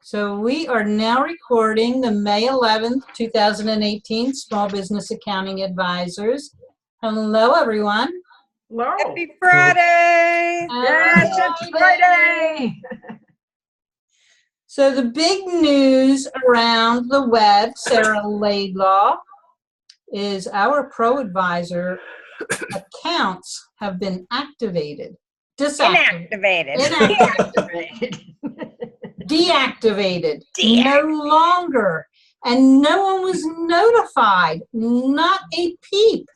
So we are now recording the May 11th, 2018 Small Business Accounting Advisors. Hello, everyone. Hello. Happy Friday. Yes, it's Friday. So the big news around the web, Sara Laidlaw, is our Pro Advisor accounts have been activated. Inactivated. Deactivated. No longer. And no one was notified. Not a peep.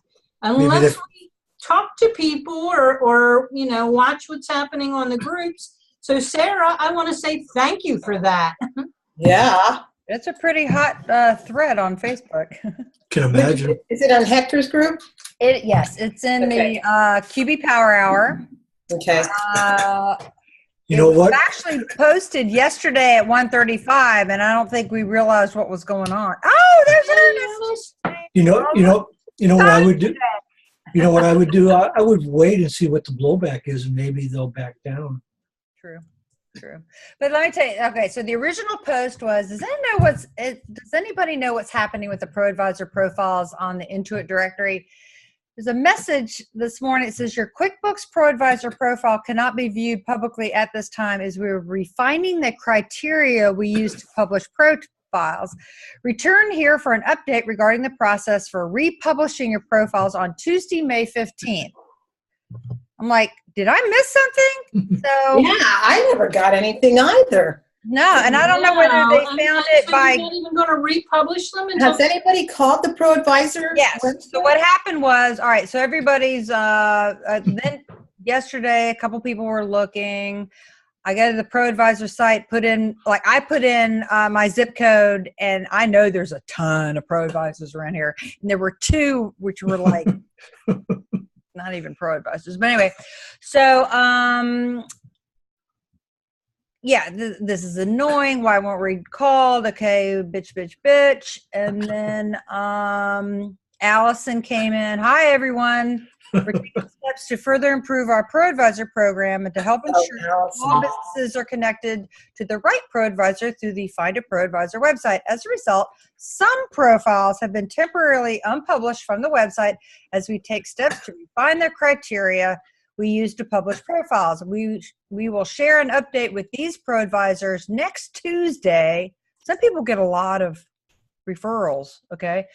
Unless we talk to people or watch what's happening on the groups. So Sara, I want to say thank you for that. Yeah. It's a pretty hot thread on Facebook. Can imagine. Is it on Hector's group? Yes, it's in the QB Power Hour. Okay. You know what? It was actually posted yesterday at 1:35, and I don't think we realized what was going on. Oh, there's Ernest. You know what I would do? You know what I would do? I would wait and see what the blowback is, and maybe they'll back down. True. But let me tell you, okay, so the original post was, does anybody know what's happening with the Pro Advisor profiles on the Intuit directory? There's a message this morning. It says your QuickBooks Pro Advisor profile cannot be viewed publicly at this time as we're refining the criteria we use to publish profiles. Return here for an update regarding the process for republishing your profiles on Tuesday, May 15th. I'm like, did I miss something? So yeah, I never got anything either. No, and I don't know whether they found it by. You're not even going to republish them. Has anybody called the Pro Advisor? Yes. So what happened was, all right. So everybody's. Then yesterday, a couple people were looking. I go to the Pro Advisor site. I put in my zip code, and I know there's a ton of Pro Advisors around here, and there were two which were like. Not even Pro Advisors, but anyway, so yeah, this is annoying. Why won't read called? Okay, bitch, and then Allison came in. Hi everyone. We're taking steps to further improve our Pro Advisor program and to help ensure all businesses are connected to the right Pro Advisor through the Find a Pro Advisor website. As a result, some profiles have been temporarily unpublished from the website as we take steps to refine the criteria we use to publish profiles. We will share an update with these Pro Advisors next Tuesday. Some people get a lot of referrals, okay,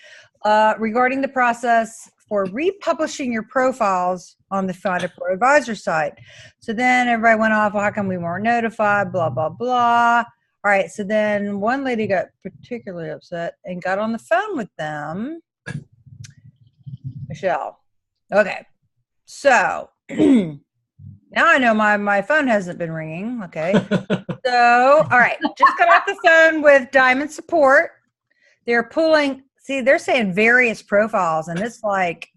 regarding the process for republishing your profiles on the Find a Pro Advisor site. So then everybody went off, well, how come we weren't notified, blah, blah, blah. All right, so then one lady got particularly upset and got on the phone with them. Michelle. Okay, so now I know my phone hasn't been ringing, okay. So, all right, just got off the phone with Diamond Support. They're pulling, they're saying various profiles, and it's like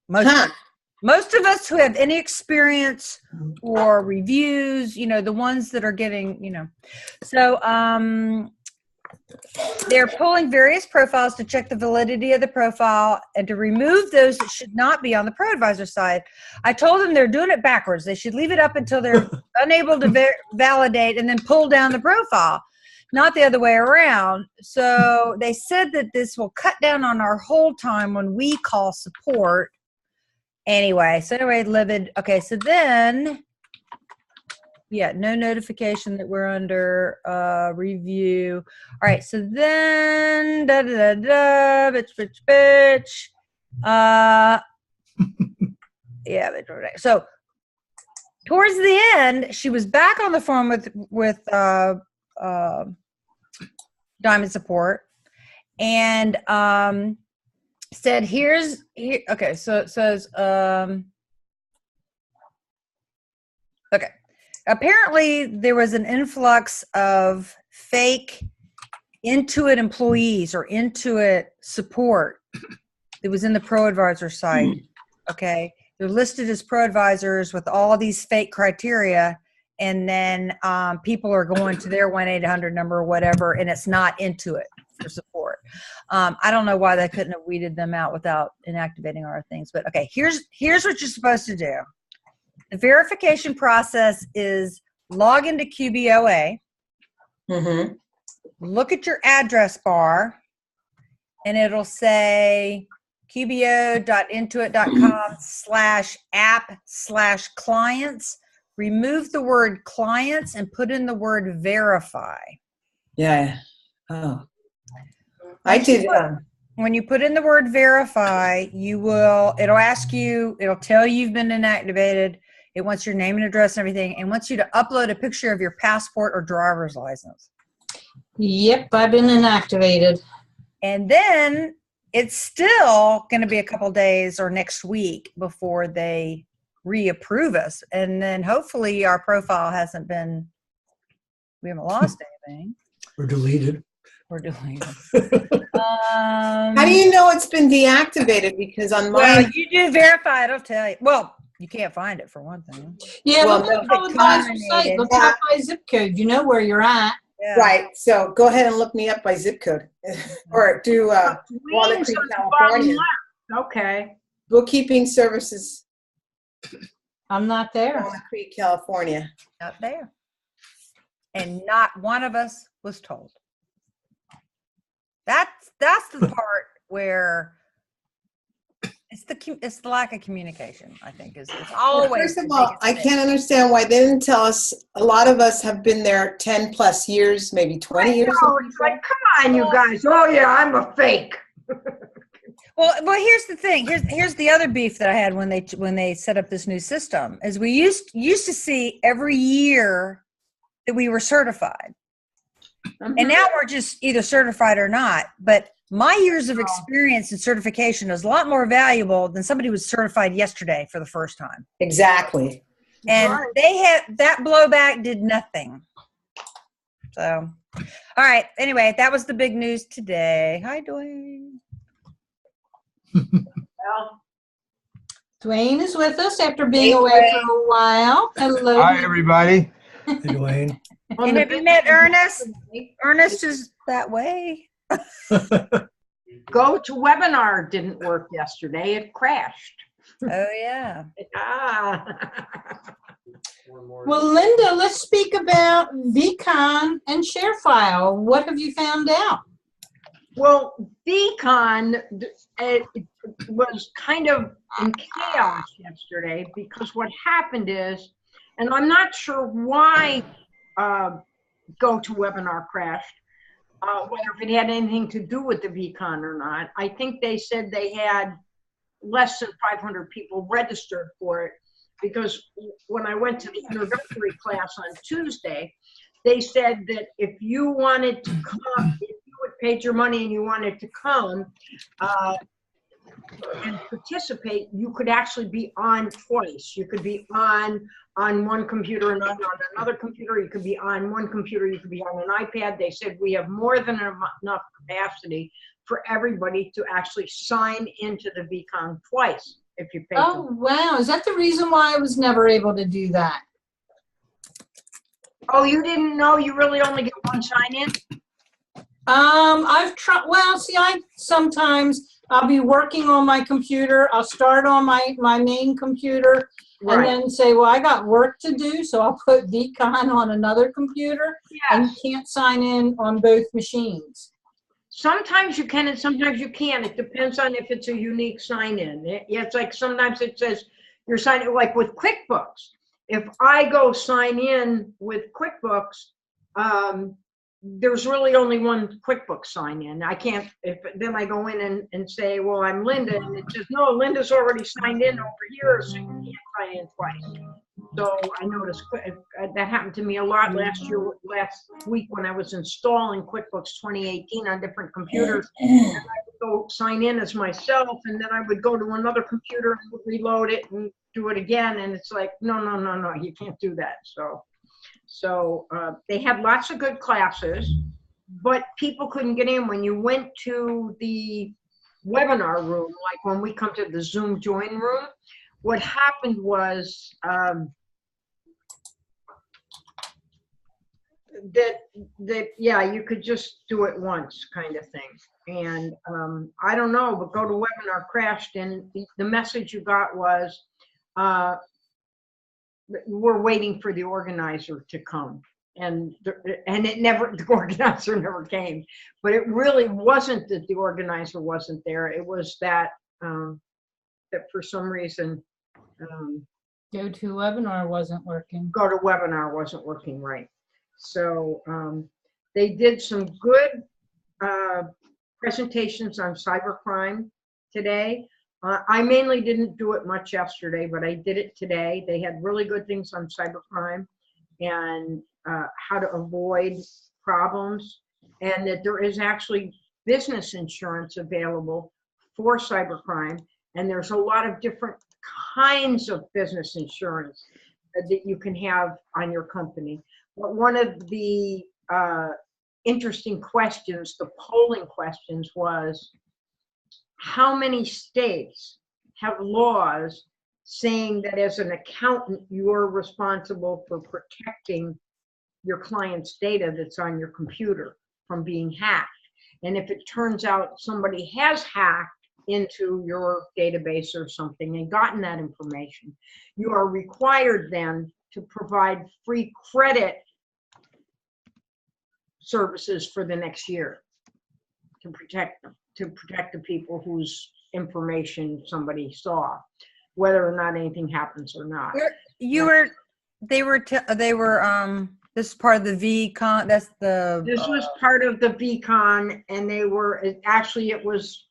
most of us who have any experience or reviews, the ones that are getting, so they're pulling various profiles to check the validity of the profile and to remove those that should not be on the Pro Advisor side. I told them they're doing it backwards. They should leave it up until they're unable to validate and then pull down the profile. Not the other way around. So they said that this will cut down on our hold time when we call support. Anyway, livid. Okay, so then, yeah, no notification that we're under review. All right, so then, bitch. Yeah, so towards the end, she was back on the phone with Diamond Support and said okay, so it says okay, apparently there was an influx of fake Intuit employees or Intuit support that was in the Pro Advisor site. Okay, they're listed as Pro Advisors with all these fake criteria, and then people are going to their 1-800 number or whatever, and it's not Intuit for support. I don't know why they couldn't have weeded them out without inactivating our things, but okay, here's what you're supposed to do. The verification process is log into QBOA, Mm-hmm. Look at your address bar, and it'll say qbo.intuit.com/app/clients. Remove the word clients and put in the word verify. Yeah. Oh. I did. When you put in the word verify, it'll ask you, it'll tell you you've been inactivated. It wants your name and address and everything, and wants you to upload a picture of your passport or driver's license. Yep, I've been inactivated. And then it's still going to be a couple days or next week before they reapprove us. And then hopefully our profile we haven't lost anything. Or deleted. We're doing How do you know it's been deactivated? Because on well, mine, you do verify, it'll tell you. Well, you can't find it for one thing. Yeah, Well, look at no, the advisor site. Look up by zip code. You know where you're at. Yeah. right. So go ahead and look me up by zip code, or do Walnut Creek, California. Okay. Bookkeeping services, I'm not there. Walnut Creek, California. Not there. And not one of us was told. That's the part where it's the lack of communication, I think, is always. Well, first of all, I can't understand why they didn't tell us. A lot of us have been there 10 plus years, maybe 20 years. No, it's like, come on, you guys. Oh yeah, I'm a fake. Well, here's the thing. Here's the other beef that I had when they set up this new system is we used to see every year that we were certified. And now we're just either certified or not. But my years of experience and certification is a lot more valuable than somebody who was certified yesterday for the first time. Exactly. And they had that blowback did nothing. So, all right. Anyway, that was the big news today. Hi, Dwayne. Well, Dwayne is with us after being away for a while. Hello. Hi, everybody. Hey, Dwayne. And have you met Ernest? Ernest is that way. Go to webinar didn't work yesterday. It crashed. Oh, yeah. Well, Linda, let's speak about VCon and Sharefile. What have you found out? Well, VCon it was kind of in chaos yesterday because what happened is, and I'm not sure why GoToWebinar crashed, whether if it had anything to do with the VCon or not. I think they said they had less than 500 people registered for it because when I went to the introductory class on Tuesday, they said that if you wanted to come, if you had paid your money and you wanted to come and participate, you could actually be on twice. You could be on one computer and on another computer. You could be on one computer. You could be on an iPad. They said we have more than enough capacity for everybody to actually sign into the VCon twice if you pay. Oh, wow. Is that the reason why I was never able to do that? Oh, you didn't know you really only get one sign in? I've tried, well, see, I'll be working on my computer. I'll start on my main computer and then say, well, I got work to do. So I'll put VCon on another computer and you can't sign in on both machines. Sometimes you can and sometimes you can't. It depends on if it's a unique sign-in. It's like sometimes it says you're signing, like with QuickBooks. If I go sign in with QuickBooks, there's really only one QuickBooks sign-in. I can't, then I go in and say, well, I'm Linda, and it says, no, Linda's already signed in over here, so you can't sign in twice. So I noticed that happened to me a lot last week when I was installing QuickBooks 2018 on different computers. And I would go sign in as myself, and then I would go to another computer and reload it and do it again. And it's like, no, you can't do that. So they had lots of good classes, but people couldn't get in. When you went to the webinar room, like when we come to the Zoom join room, what happened was that you could just do it once kind of thing. And I don't know, but GoToWebinar crashed, and the message you got was, we're waiting for the organizer to come. it never, the organizer never came. But it really wasn't that the organizer wasn't there. It was that that for some reason GoToWebinar wasn't working. GoToWebinar wasn't working right. So they did some good presentations on cybercrime today. I mainly didn't do it much yesterday, but I did it today. They had really good things on cybercrime and how to avoid problems, and that there is actually business insurance available for cybercrime. And there's a lot of different kinds of business insurance that you can have on your company. But one of the interesting questions, the polling questions, was how many states have laws saying that as an accountant, you're responsible for protecting your client's data that's on your computer from being hacked. And if it turns out somebody has hacked into your database or something and gotten that information, you are required then to provide free credit services for the next year to protect them, to protect the people whose information somebody saw, whether or not anything happens or not. This is part of the VCon. This was part of the VCon, and they were it was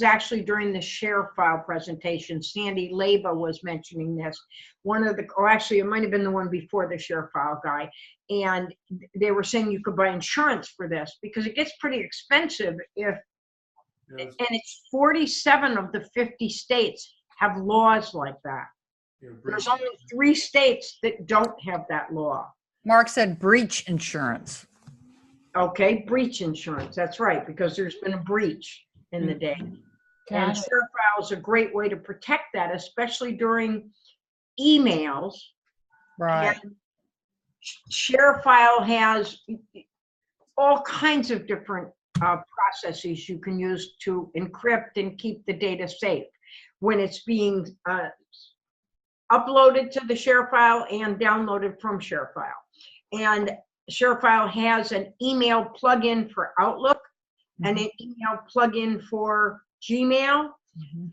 actually during the Sharefile presentation. Sandy Laidlaw was mentioning this. It might have been the one before the Sharefile guy, and they were saying you could buy insurance for this because it gets pretty expensive and it's 47 of the 50 states have laws like that. There's only 3 states that don't have that law. Mark said breach insurance. Okay, breach insurance. That's right, because there's been a breach in the day. And Sharefile is a great way to protect that, especially during emails. Right. And Sharefile has all kinds of different processes you can use to encrypt and keep the data safe when it's being uploaded to the Sharefile and downloaded from Sharefile. And Sharefile has an email plugin for Outlook and an email plugin for Gmail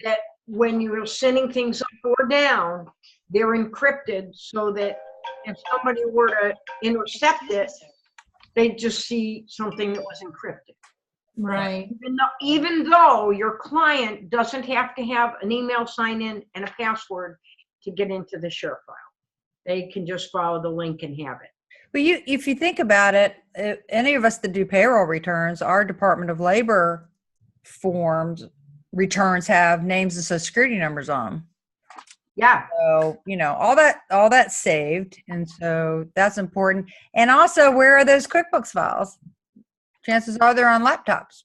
that when you're sending things up or down, they're encrypted so that if somebody were to intercept it, they'd just see something that was encrypted. Right. Even though your client doesn't have to have an email sign-in and a password to get into the Sharefile. They can just follow the link and have it. But if you think about it, any of us that do payroll returns, our Department of Labor returns have names and social security numbers on them. Yeah. So, all that's saved. And so that's important. And also, where are those QuickBooks files? Chances are they're on laptops.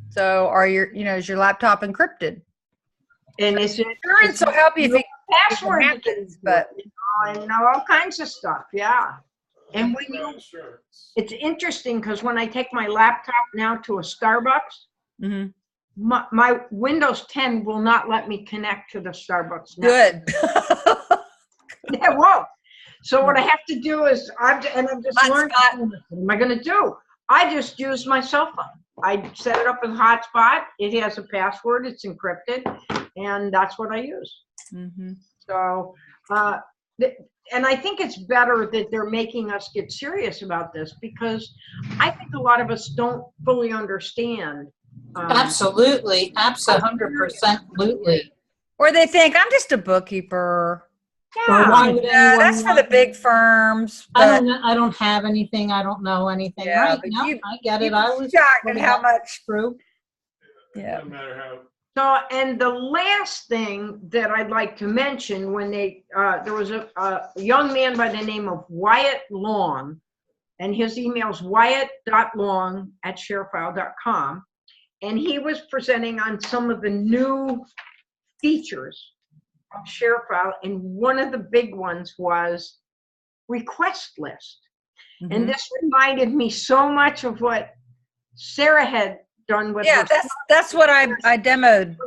So is your laptop encrypted? And insurance will help you if you password happens, but and all kinds of stuff. Yeah. And it's interesting because when I take my laptop now to a Starbucks, my Windows 10 will not let me connect to the Starbucks network. Good. It won't. So what I have to do is, I'm just learning, what am I going to do? I just use my cell phone. I set it up as hotspot. It has a password. It's encrypted. And that's what I use. So, and I think it's better that they're making us get serious about this because I think a lot of us don't fully understand. Absolutely. Absolutely. 100%. Or they think, I'm just a bookkeeper. Yeah. Or why would that's for the big firms. I don't have anything. I don't know anything. Yeah, right? No, I get it. I was shocked at how much. True. Yeah. No matter how. So, and the last thing that I'd like to mention, when there was a young man by the name of Wyatt Long, and his email's wyatt.long@sharefile.com, and he was presenting on some of the new features of Sharefile, and one of the big ones was request list. And this reminded me so much of what Sara had done with that's what I demoed.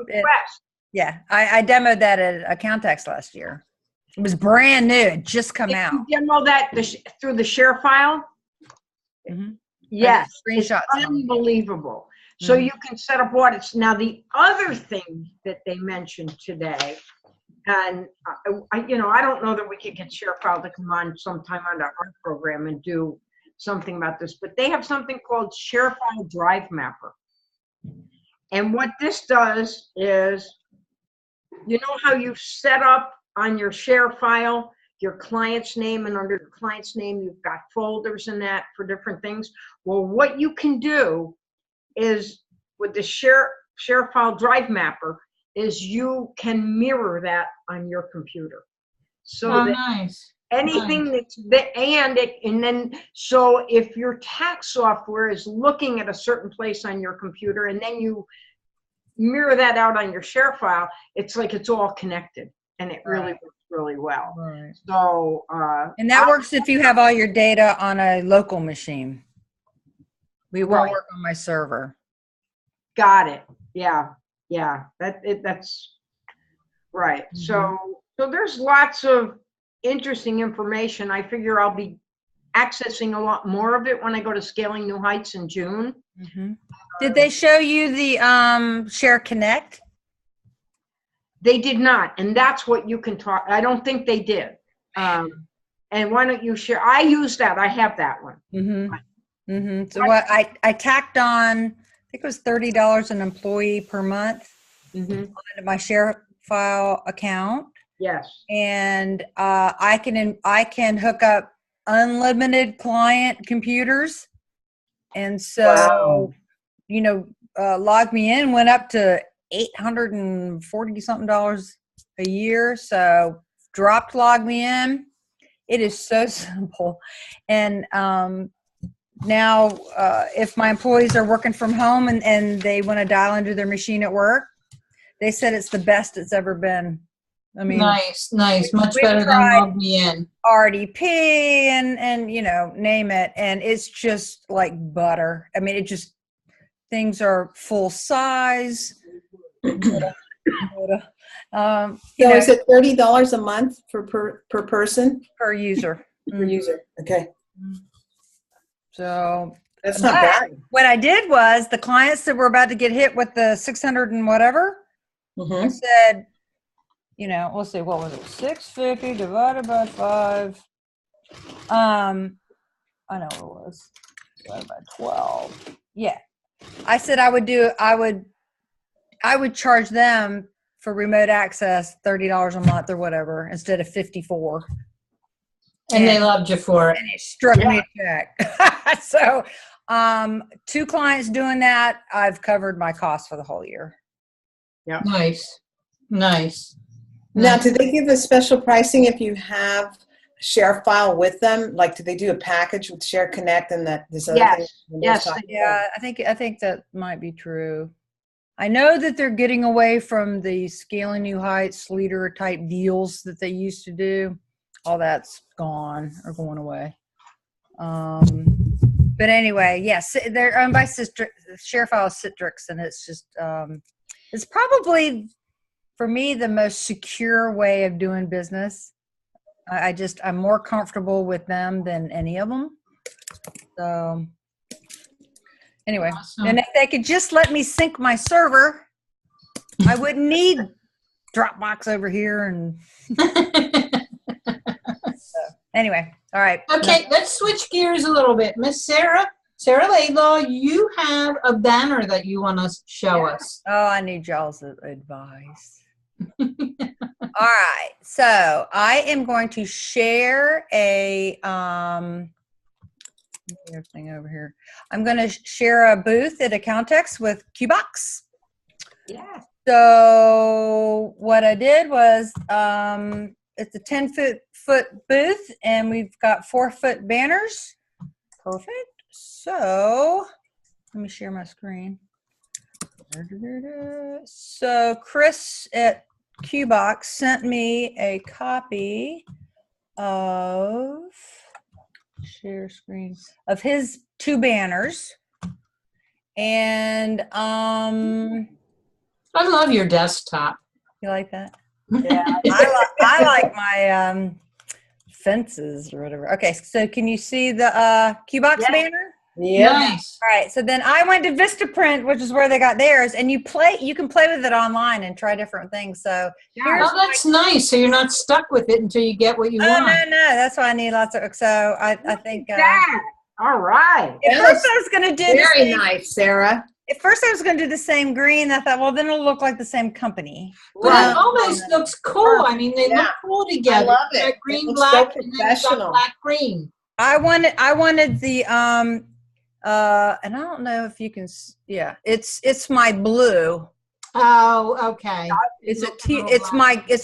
I demoed that at Accountex last year. It was brand new. It just come out. You demo that through the Sharefile? Mhm. Yes. Screenshots. It's unbelievable. So you can set up audits. Now, the other thing that they mentioned today, and I don't know that we could get Sharefile to come on sometime on our program and do something about this, but they have something called Sharefile Drive Mapper. And what this does is, you know how you set up on your Sharefile your client's name, and under the client's name you've got folders in that for different things? Well, what you can do is with the Sharefile Drive Mapper is you can mirror that on your computer. So that nice. anything Nice. so if your tax software is looking at a certain place on your computer and then you mirror that out on your Sharefile, it's like it's all connected, and it really works really well. Right. So And that works if you have all your data on a local machine. We won't work on my server. got it. Yeah. That's right. So there's lots of interesting information. I figure I'll be accessing a lot more of it when I go to Scaling New Heights in June. Did they show you the Share Connect? They did not, and that's what you can talk. I don't think they did. And why don't you share? I use that. I have that one. So what I tacked on, I think it was $30 an employee per month onto my Sharefile account. Yes. And I can hook up unlimited client computers, and so log me in went up to $840 something a year. So dropped log me in. It is so simple. And now if my employees are working from home and they want to dial into their machine at work, they said it's the best it's ever been. I mean, nice. Much better than log me in. RDP and name it. And it's just like butter. I mean, things are full size. So is it $30 a month per person? Per user. Per user. Okay. So that's not bad. What I did was the clients that were about to get hit with the 600 and whatever, I said, let's see, what was it? 650 divided by 5. I know what it was. Divided by 12. Yeah. I said I would charge them for remote access $30 a month or whatever instead of $54. And they loved you for it. And it struck me a check. So 2 clients doing that, I've covered my costs for the whole year. Yeah. Nice. Now, do they give a special pricing if you have Sharefile with them? Like, do they do a package with Share Connect and that this other thing? Yes. Yeah, I think that might be true. I know that they're getting away from the Scaling New Heights leader type deals that they used to do. All that's gone or going away. But anyway, yes, they're owned by Sharefile Citrix, and it's just it's probably for me the most secure way of doing business. I'm more comfortable with them than any of them. So anyway, Awesome. And if they could just let me sync my server, I wouldn't need Dropbox over here. And so, anyway, all right. Okay, let's switch gears a little bit. Miss Sara Laidlaw, you have a banner that you want to show us. Oh, I need y'all's advice. All right, so I am going to share a thing over here. I'm going to share a booth at Accountex with QBox. Yeah. So what I did was it's a 10-foot booth, and we've got 4-foot banners. Perfect. So let me share my screen. So Chris at QBox sent me a copy of share screen of his 2 banners, and I love your desktop. you like that? Yeah, I I like my fences or whatever. Okay, so can you see the QBox banner? Yeah. Nice. All right, so then I went to Vistaprint, which is where they got theirs, and you can play with it online and try different things. So here's Oh, that's nice. So you're not stuck with it until you get what you want. no, that's why I need lots of. So I think. All right. At first, I was going to do very nice, Sarah. At first, I was going to do the same green. I thought, well, then it'll look like the same company. Well, it almost looks cool. I mean, they look cool together. I love it. Green, it black, so and then you got black, green. I wanted the and I don't know if you can. Yeah, it's my blue. Oh, okay. It's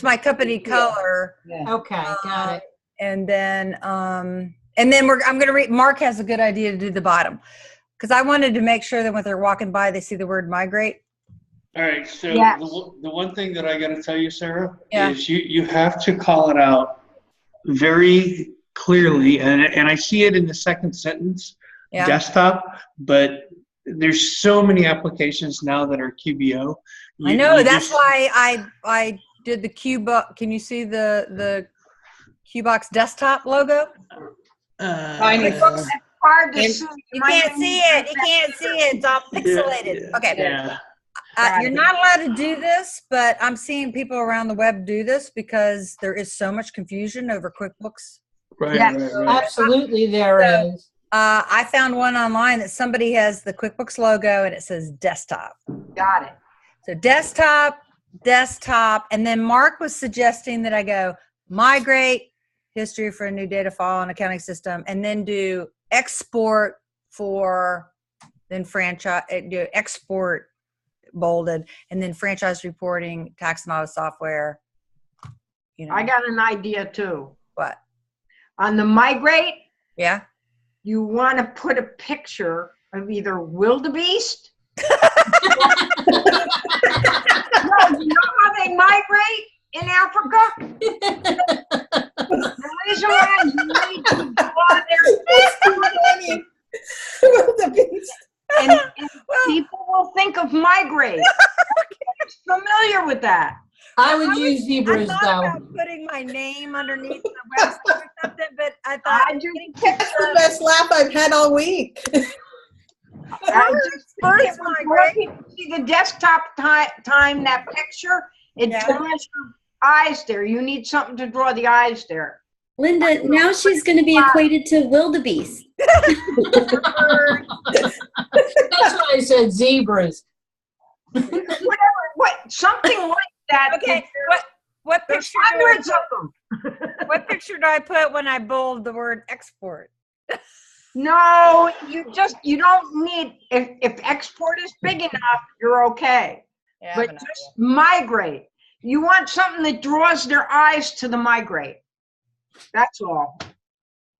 my company color. Yeah. Okay, got it. And then I'm gonna read. Mark has a good idea to do the bottom, because I wanted to make sure that when they're walking by, they see the word migrate. All right, so Yes. the one thing that I got to tell you, Sarah, Yeah. is you have to call it out very clearly, and I see it in the second sentence, Yeah. desktop, but there's so many applications now that are QBO. I know, that's why I did the QBox. Can you see the QBox desktop logo? It's hard to see. You can't see it. You can't see it. It's all pixelated. Yeah, Okay. yeah. You're not allowed to do this, but I'm seeing people around the web do this because there is so much confusion over QuickBooks. Right, Yes. right, right. Absolutely, there is. I found one online that somebody has the QuickBooks logo and it says desktop. Got it. So desktop, and then Mark was suggesting that I go migrate, history for a new data file and accounting system, and then do export for, then franchise, do export bolded, and then franchise reporting, tax and audit software. You know. I got an idea too. What? On the migrate, Yeah. you want to put a picture of either wildebeest. No, you know how they migrate in Africa? The reason why you need to draw their Wildebeest. and people will think of migrate. Familiar with that? I would use zebras, I thought though. about putting my name underneath the website or something, but I thought I do That's the best laugh I've had all week. first migrate. See the desktop time that picture, it Yeah. draws your eyes there. You need something to draw the eyes there. Linda, now she's going to be equated to wildebeest. That's why I said zebras. Something like that. Okay, what There's picture do I hundreds of them. what picture do I put when I bold the word export? No, you don't need, if export is big enough, you're okay. Yeah, But just migrate. You want something that draws their eyes to the migrate. That's all.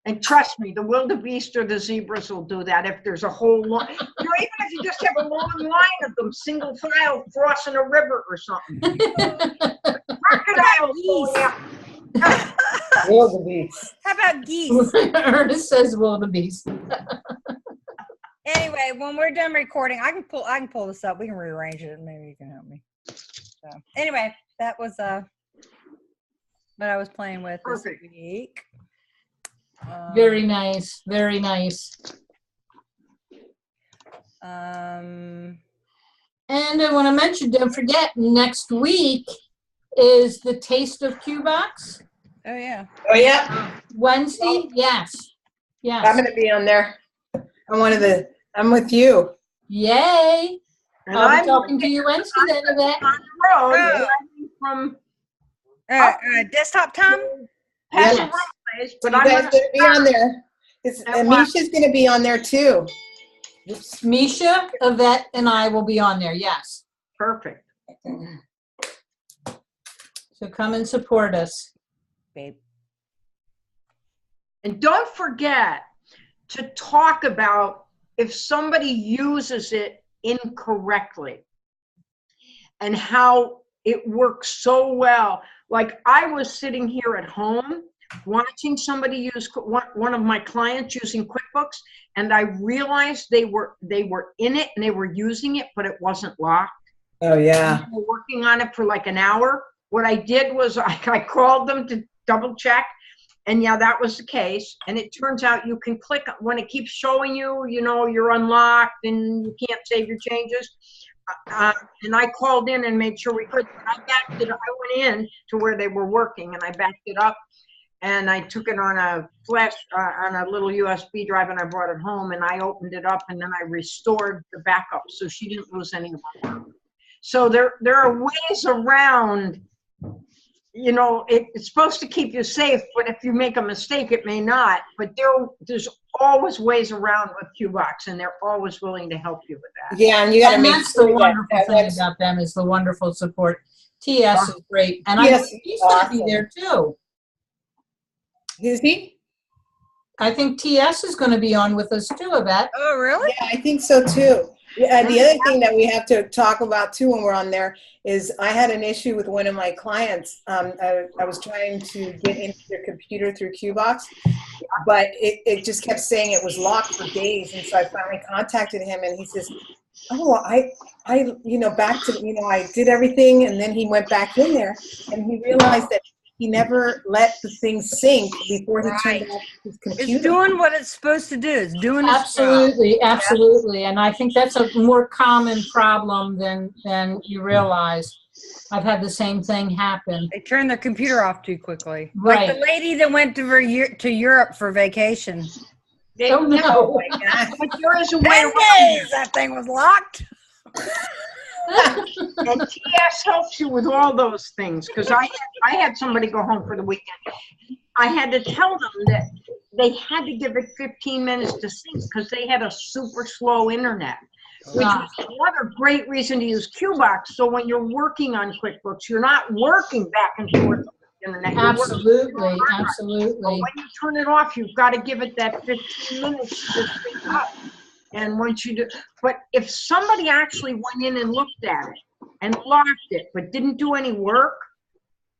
And trust me, the wildebeest or the zebras will do that if there's a whole line. Even if you just have a long line of them, single file crossing a river or something. Crocodiles going out. Wildebeest. How about geese? Ernest says wildebeest. Anyway, when we're done recording, I can pull this up. We can rearrange it, and maybe you can help me. So anyway, that was what I was playing with this week. Very nice. Very nice. Um, And I want to mention, don't forget, next week is the Taste of QBox. oh yeah. Oh, yeah. Wednesday? Yes. I'm Yes. going to be on there. I'm with you. Yay. And I'll be I'm talking to you Wednesday then, Yvette. on the road Oh. from Desktop time. past Yes. the road place, but You I'm guys gonna going to be on there. And And what? Misha's going to be on there too. Misha, Yvette, and I will be on there. Yes. perfect. So come and support us. Babe. And don't forget to talk about if somebody uses it incorrectly and how it works so well. Like I was sitting here at home watching somebody use one of my clients using QuickBooks, and I realized they were in it and they were using it, but it wasn't locked. Oh, yeah. They were working on it for like an hour. what I did was I called them to double check. And yeah, that was the case. And it turns out you can click when it keeps showing you, you know, you're unlocked and you can't save your changes. And I called in and made sure we could. And I backed it. I went in to where they were working and I backed it up. And I took it on a flash, on a little USB drive, and I brought it home. And I opened it up, and then I restored the backup, so she didn't lose any of her work. So there are ways around. You know, it's supposed to keep you safe, but if you make a mistake, it may not. But there's always ways around with QBox, and they're always willing to help you with that. Yeah, and you got to make that's the wonderful thing about them is the wonderful support. TS is great, and I think he's going to be there too. Is he? I think TS is going to be on with us too, Yvette. Oh, really? Yeah, I think so too. Yeah, the other thing that we have to talk about too when we're on there is I had an issue with one of my clients. I was trying to get into their computer through QBox, but it just kept saying it was locked for days. And so I finally contacted him, and he says, "Oh, I back to, I did everything," and then he went back in there, and he realized that he never let the thing sync before he turned off his computer. It's doing what it's supposed to do. It's doing its absolutely, job. Absolutely. And I think that's a more common problem than you realize. I've had the same thing happen. They turn their computer off too quickly. Right. Like the lady that went to Europe for vacation. Oh, no. Oh, my God. But there is a way 10 around days that thing was locked. And TS helps you with all those things, because I had somebody go home for the weekend. I had to tell them that they had to give it 15 minutes to sync because they had a super slow internet, which was another great reason to use QBox. So when you're working on QuickBooks, you're not working back and forth on the internet. Absolutely, absolutely. But when you turn it off, you've got to give it that 15 minutes to sync up. And once you do, but if somebody actually went in and looked at it and locked it, but didn't do any work,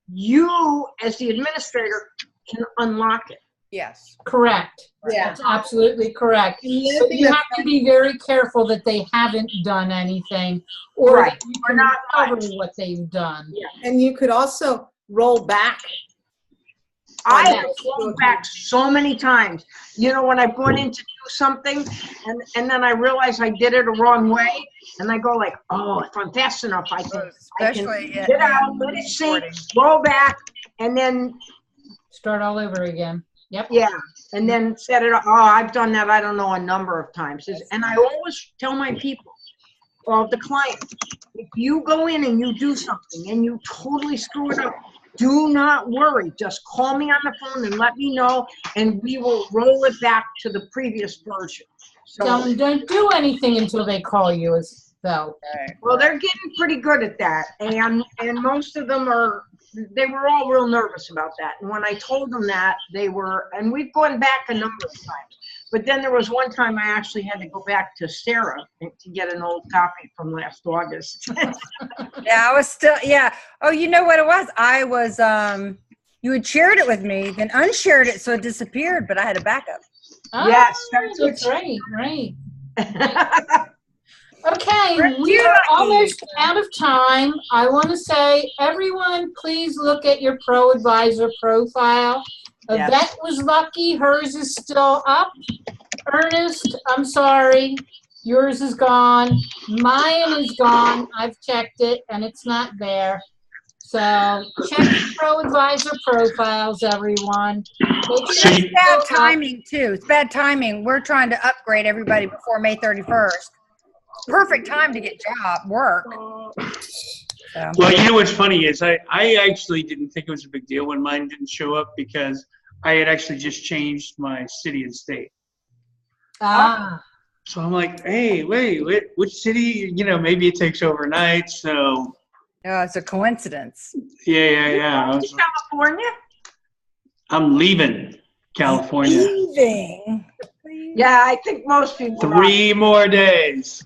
you, as the administrator, can unlock it. Yes. Correct. Yeah. That's absolutely correct. But you have to be very careful that they haven't done anything, or that you can not cover what they've done. Yeah. And you could also roll back. I have rolled back so many times. You know, when I've gone in to do something and then I realize I did it a wrong way, and I go like, oh, if I'm fast enough, I can get out, let it sink, roll back, and then start all over again. Yep. Yeah, and then set it up. Oh, I've done that, I don't know, a number of times. And I always tell my people, or the client, if you go in and you do something and you totally screw it up, do not worry. Just call me on the phone and let me know, and we will roll it back to the previous version. So, don't do anything until they call you, though. Well, they're getting pretty good at that, and most of them they were all real nervous about that. And when I told them that, they were, and we've gone back a number of times. But then there was one time I actually had to go back to Sara to get an old copy from last August. Yeah, I was still, yeah. Oh, you know what it was? I was, you had shared it with me, then unshared it, so it disappeared, but I had a backup. Oh, yes, that's right, right. Okay, we are almost out of time. I want to say, everyone, please look at your Pro Advisor profile. Yes. Yvette was lucky. Hers is still up. Ernest, I'm sorry. Yours is gone. Mine is gone. I've checked it, and it's not there. So check the Pro Advisor profiles, everyone. It's bad timing, too. It's bad timing. We're trying to upgrade everybody before May 31st. Perfect time to get work. So. Well, you know what's funny is I actually didn't think it was a big deal when mine didn't show up because I had actually just changed my city and state. Ah. So I'm like, hey, wait, which city? You know, maybe it takes overnight. So. Oh, it's a coincidence. Yeah. California? I'm leaving California. Leaving? Yeah, I think most people 3 more days.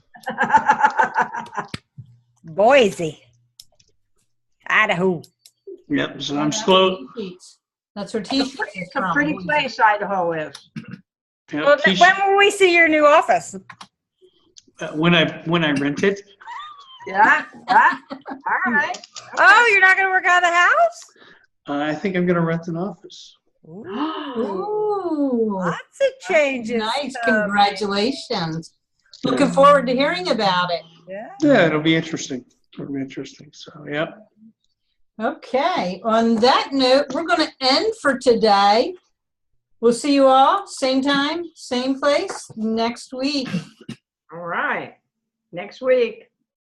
Boise. Idaho. Yep, so I'm slow. That's where T-shirt is It's a pretty place, Idaho is. Yep, Well, when will we see your new office? when I rent it. Yeah. All right. Oh, you're not going to work out of the house? I think I'm going to rent an office. Ooh, Lots of changes. nice. Congratulations. Looking forward to hearing about it. Yeah. Yeah, it'll be interesting. It'll be interesting. So, yeah. Okay. On that note, we're going to end for today. We'll see you all same time, same place next week. All right. Next week.